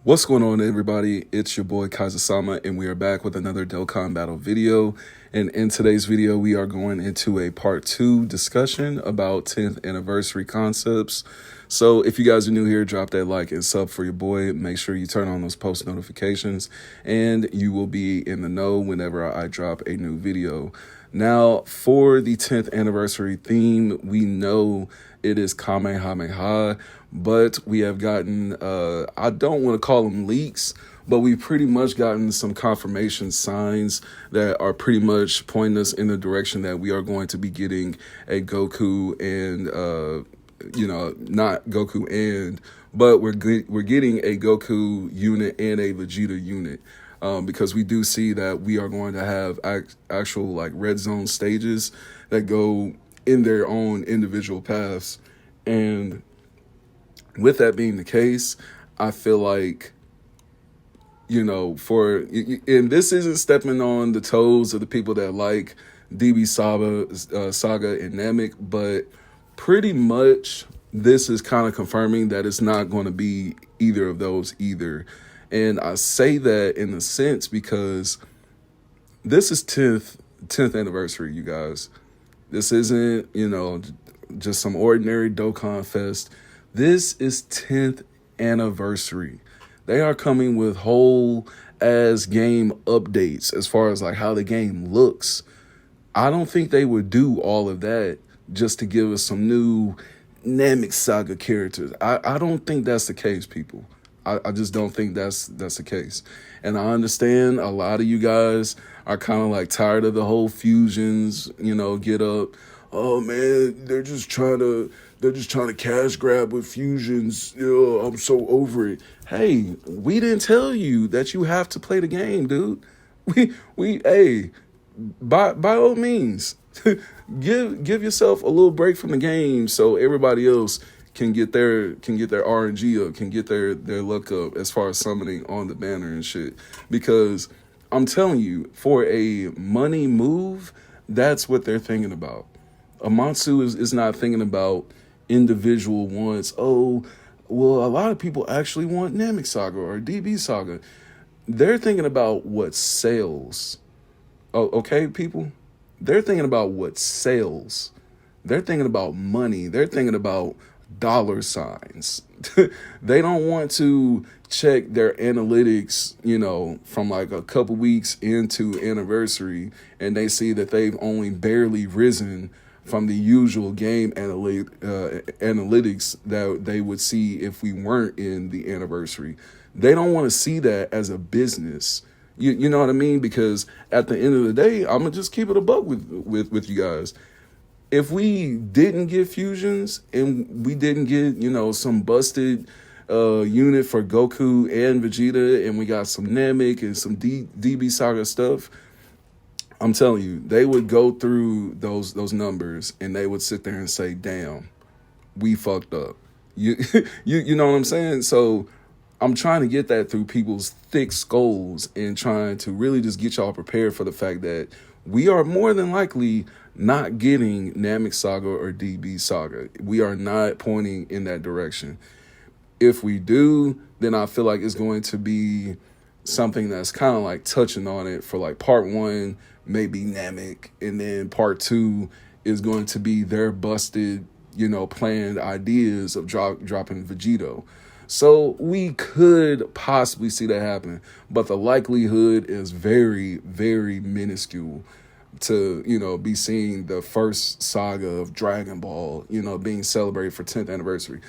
What's going on, everybody? It's your boy Kaiza-Sama, and we are back with another Dokkan battle video. And in today's video, we are going into a part 2 discussion about 10th anniversary concepts. So if you guys are new here, drop that like and sub for your boy. Make sure you turn on those post notifications, and you will be in the know whenever I drop a new video. Now, for the 10th anniversary theme, we know it is Kamehameha, but we have gotten, I don't want to call them leaks, but we've pretty much gotten some confirmation signs that are pretty much pointing us in the direction that we are going to be getting a Goku and, not Goku and, but we're getting a Goku unit and a Vegeta unit. Because we do see that we are going to have actual like red zone stages that go in their own individual paths. And with that being the case, I feel like, and this isn't stepping on the toes of the people that like DB Saga and Namek, but pretty much this is kind of confirming that it's not going to be either of those either. And I say that in a sense because this is 10th anniversary, you guys. This isn't, just some ordinary Dokkan Fest. This is 10th anniversary. They are coming with whole ass game updates as far as like how the game looks. I don't think they would do all of that just to give us some new Namek Saga characters. I don't think that's the case, people. I just don't think that's the case. And I understand a lot of you guys are kind of like tired of the whole fusions, get up. Oh man, they're just trying to cash grab with fusions. I'm so over it. Hey, we didn't tell you that you have to play the game, dude. Hey, by all means, give yourself a little break from the game so everybody else can get their RNG up, can get their luck up as far as summoning on the banner and shit. Because I'm telling you, for a money move, that's what they're thinking about. Amatsu is not thinking about individual wants. Oh, well, a lot of people actually want Namek Saga or DB Saga. They're thinking about what sells. Oh, okay, people? They're thinking about what sells. They're thinking about money. They're thinking about dollar signs. They don't want to check their analytics, from like a couple weeks into anniversary, and they see that they've only barely risen from the usual game analytics that they would see if we weren't in the anniversary. They don't want to see that as a business. You know what I mean? Because at the end of the day, I'm gonna just keep it a buck with you guys. If we didn't get fusions and we didn't get, some busted unit for Goku and Vegeta, and we got some Namek and some DB Saga stuff, I'm telling you, they would go through those numbers and they would sit there and say, damn, we fucked up. You know what I'm saying? So I'm trying to get that through people's thick skulls and trying to really just get y'all prepared for the fact that we are more than likely not getting Namek Saga or DB Saga. We are not pointing in that direction. If we do, then I feel like it's going to be something that's kind of like touching on it for like part 1, maybe Namek, and then part 2 is going to be their busted, planned ideas of dropping Vegito. So we could possibly see that happen, but the likelihood is very, very minuscule to, be seeing the first saga of Dragon Ball, being celebrated for 10th anniversary.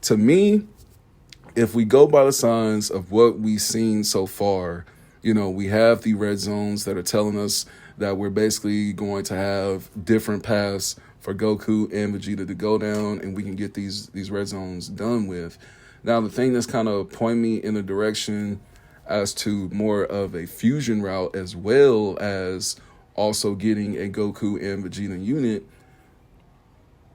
To me, if we go by the signs of what we've seen so far, we have the red zones that are telling us that we're basically going to have different paths for Goku and Vegeta to go down, and we can get these red zones done with. Now, the thing that's kind of pointing me in a direction as to more of a fusion route, as well as also getting a Goku and Vegeta unit,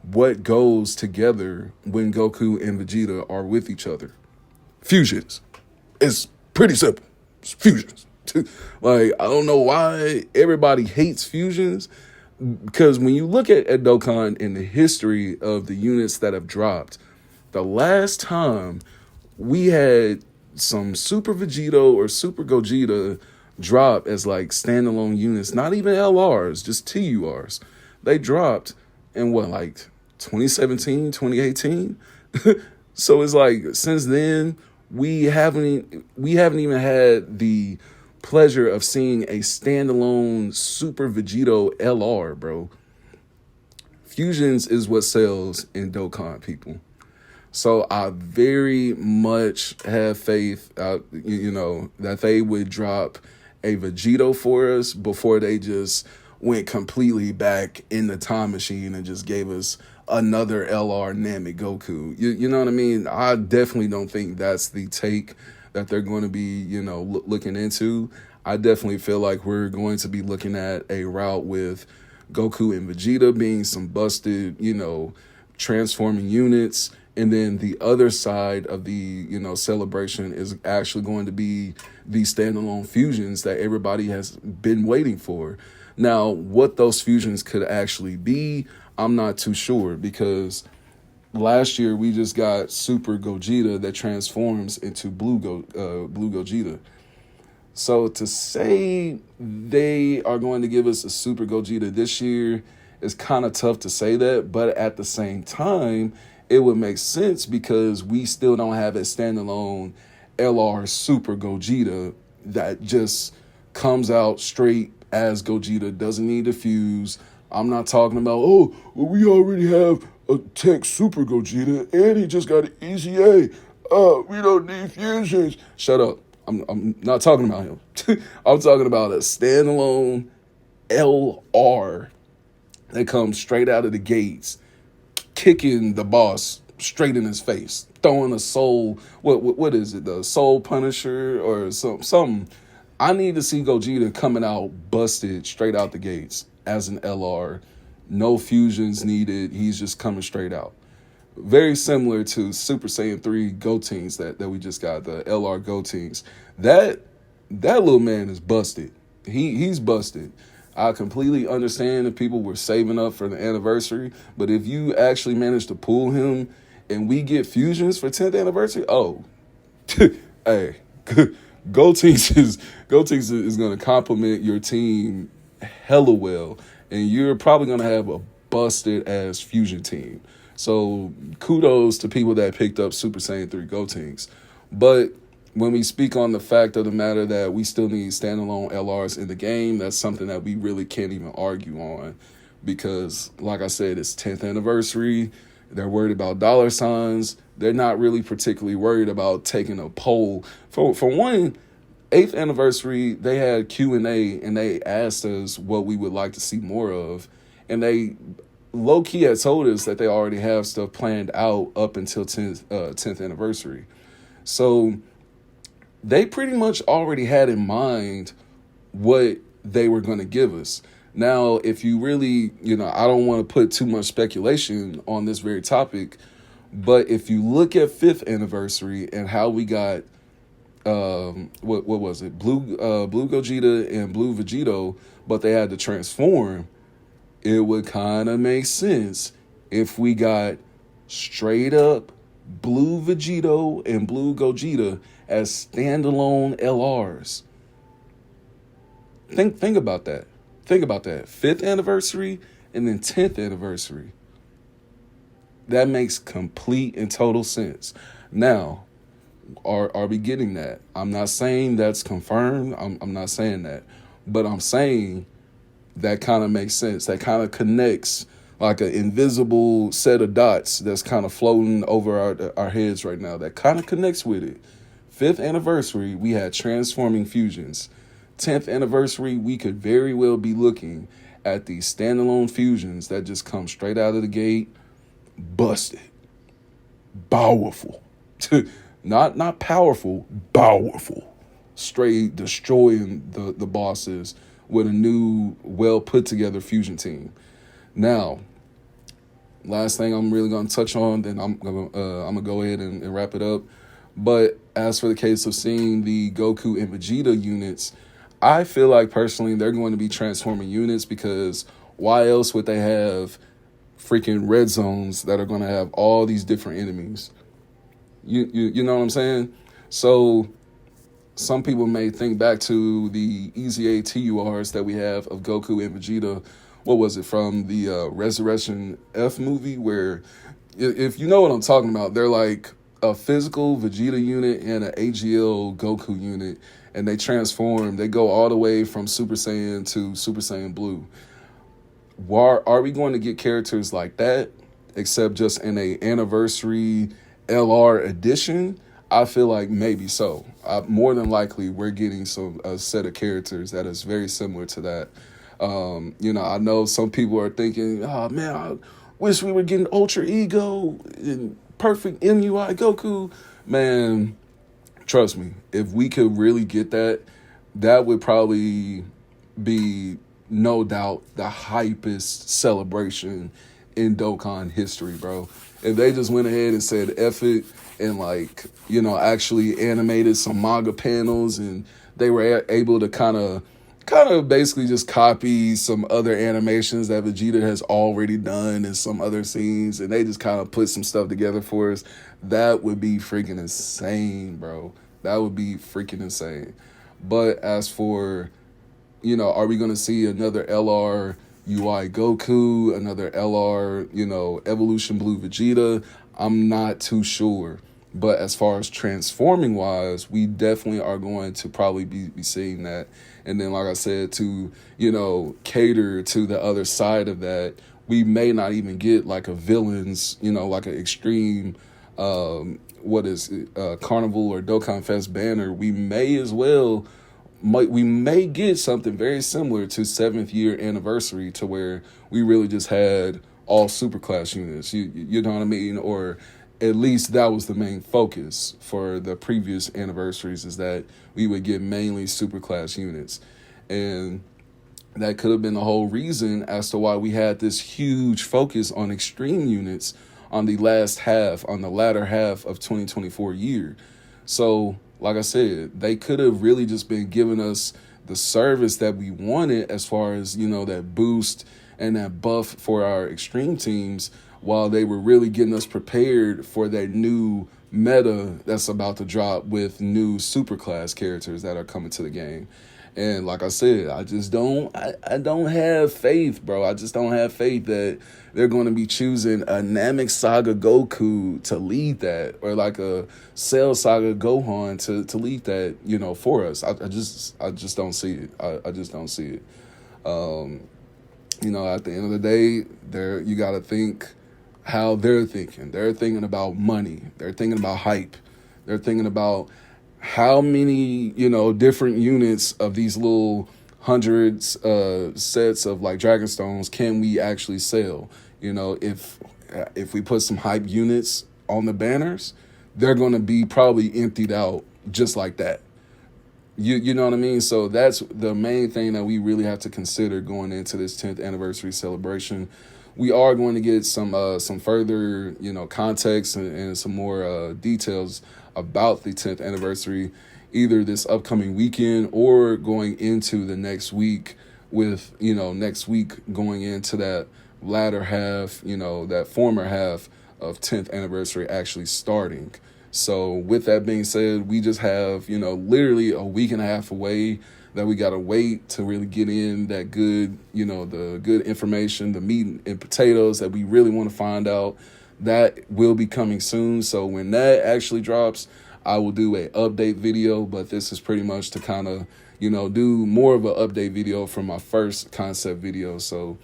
what goes together when Goku and Vegeta are with each other? Fusions. It's pretty simple. It's fusions. Like, I don't know why everybody hates fusions, because when you look at Dokkan in the history of the units that have dropped, the last time we had some Super Vegito or Super Gogeta drop as like standalone units, not even LRs, just TURs. They dropped in what, like 2017, 2018? So it's like since then we haven't even had the pleasure of seeing a standalone Super Vegito LR, bro. Fusions is what sells in Dokkan, people. So I very much have faith, that they would drop a Vegito for us before they just went completely back in the time machine and just gave us another LR Namek Goku. You know what I mean? I definitely don't think that's the take that they're going to be, looking into. I definitely feel like we're going to be looking at a route with Goku and Vegeta being some busted, transforming units. And then the other side of the, celebration is actually going to be the standalone fusions that everybody has been waiting for. Now, what those fusions could actually be, I'm not too sure, because last year we just got Super Gogeta that transforms into Blue Gogeta. So to say they are going to give us a Super Gogeta this year is kind of tough to say that, but at the same time, it would make sense because we still don't have a standalone LR Super Gogeta that just comes out straight as Gogeta, doesn't need to fuse. I'm not talking about, we already have a Tech Super Gogeta and he just got an EZA. We don't need fusions. Shut up. I'm not talking about him. I'm talking about a standalone LR that comes straight out of the gates, kicking the boss straight in his face, throwing a soul. What is it? The Soul Punisher or something. I need to see Gogeta coming out busted straight out the gates as an LR. No fusions needed. He's just coming straight out. Very similar to Super Saiyan 3 Gotenks that we just got, the LR Gotenks. That little man is busted. He's busted. I completely understand if people were saving up for the anniversary, but if you actually manage to pull him and we get fusions for 10th anniversary, hey, Gotenks is going to complement your team hella well, and you're probably going to have a busted ass fusion team. So kudos to people that picked up Super Saiyan 3 Gotenks. But when we speak on the fact of the matter that we still need standalone LRs in the game, that's something that we really can't even argue on. Because, like I said, it's 10th anniversary. They're worried about dollar signs. They're not really particularly worried about taking a poll. For one, 8th anniversary, they had Q&A, and they asked us what we would like to see more of. And they low-key had told us that they already have stuff planned out up until 10th anniversary. So they pretty much already had in mind what they were going to give us. Now, if you really, I don't want to put too much speculation on this very topic, but if you look at 5th anniversary and how we got, what was it? Blue Gogeta and Blue Vegito, but they had to transform, it would kind of make sense if we got straight up Blue Vegito and Blue Gogeta as standalone LRs. Think about that. Think about that. 5th anniversary and then 10th anniversary. That makes complete and total sense. Now, are we getting that? I'm not saying that's confirmed. I'm not saying that. But I'm saying that kind of makes sense. That kind of connects like an invisible set of dots that's kind of floating over our heads right now. That kind of connects with it. 5th anniversary, we had transforming fusions. 10th anniversary, we could very well be looking at these standalone fusions that just come straight out of the gate, busted, powerful, not powerful, powerful, straight destroying the bosses with a new, well put together fusion team. Now, last thing I'm really gonna touch on, then I'm gonna go ahead and wrap it up. But as for the case of seeing the Goku and Vegeta units, I feel like personally they're going to be transforming units, because why else would they have freaking red zones that are going to have all these different enemies? You know what I'm saying? So some people may think back to the Easy A TURs that we have of Goku and Vegeta. What was it, from the Resurrection F movie, where, if you know what I'm talking about, they're like a physical Vegeta unit and an AGL Goku unit, and they transform. They go all the way from Super Saiyan to Super Saiyan Blue. Are we going to get characters like that, except just in a anniversary LR edition? I feel like maybe so. More than likely, we're getting a set of characters that is very similar to that. I know some people are thinking, oh man, I wish we were getting Ultra Ego and perfect MUI Goku. Man, trust me, if we could really get that, that would probably be, no doubt, the hypest celebration in Dokkan history, bro. If they just went ahead and said F it, and actually animated some manga panels, and they were able to kind of basically just copy some other animations that Vegeta has already done in some other scenes, and they just kind of put some stuff together for us, that would be freaking insane, bro. That would be freaking insane. But as for, are we going to see another LR UI Goku, another LR, Evolution Blue Vegeta? I'm not too sure. But as far as transforming wise, we definitely are going to probably be seeing that. And then, like I said, to, cater to the other side of that, we may not even get like a villains, like an extreme, Carnival or Dokkan Fest banner. We may get something very similar to 7th year anniversary, to where we really just had all superclass units. You know what I mean? Or at least that was the main focus for the previous anniversaries, is that we would get mainly superclass units. And that could have been the whole reason as to why we had this huge focus on extreme units on the latter half of 2024 year. So, like I said, they could have really just been giving us the service that we wanted, as far as, that boost and that buff for our extreme teams, while they were really getting us prepared for that new meta that's about to drop with new superclass characters that are coming to the game. And like I said, I don't have faith, bro. I just don't have faith that they're going to be choosing a Namek Saga Goku to lead that, or like a Cell Saga Gohan to lead that, for us. I just don't see it. I just don't see it. At the end of the day, you got to think how they're thinking. They're thinking about money. They're thinking about hype. They're thinking about how many, different units of these little hundreds sets of like Dragonstones can we actually sell? If we put some hype units on the banners, they're going to be probably emptied out just like that. You know what I mean? So that's the main thing that we really have to consider going into this 10th anniversary celebration. We are going to get some further, context and some more details about the 10th anniversary, either this upcoming weekend or going into the next week, with, next week going into that latter half, that former half of 10th anniversary actually starting. So with that being said, we just have, literally a week and a half away that we got to wait to really get in that good, the good information, the meat and potatoes that we really want to find out. That will be coming soon. So when that actually drops, I will do a update video, but this is pretty much to kind of, do more of an update video from my first concept video. So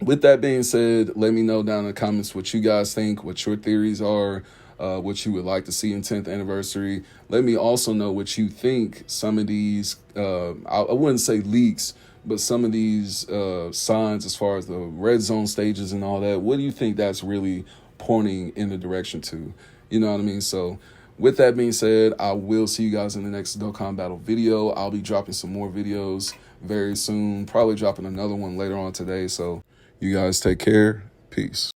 with that being said, let me know down in the comments what you guys think, what your theories are, what you would like to see in 10th anniversary. Let me also know what you think some of these, I wouldn't say leaks, but some of these signs as far as the red zone stages and all that, what do you think that's really pointing in the direction to? You know what I mean? So with that being said, I will see you guys in the next Dokkan Battle video. I'll be dropping some more videos very soon, probably dropping another one later on today. So you guys take care. Peace.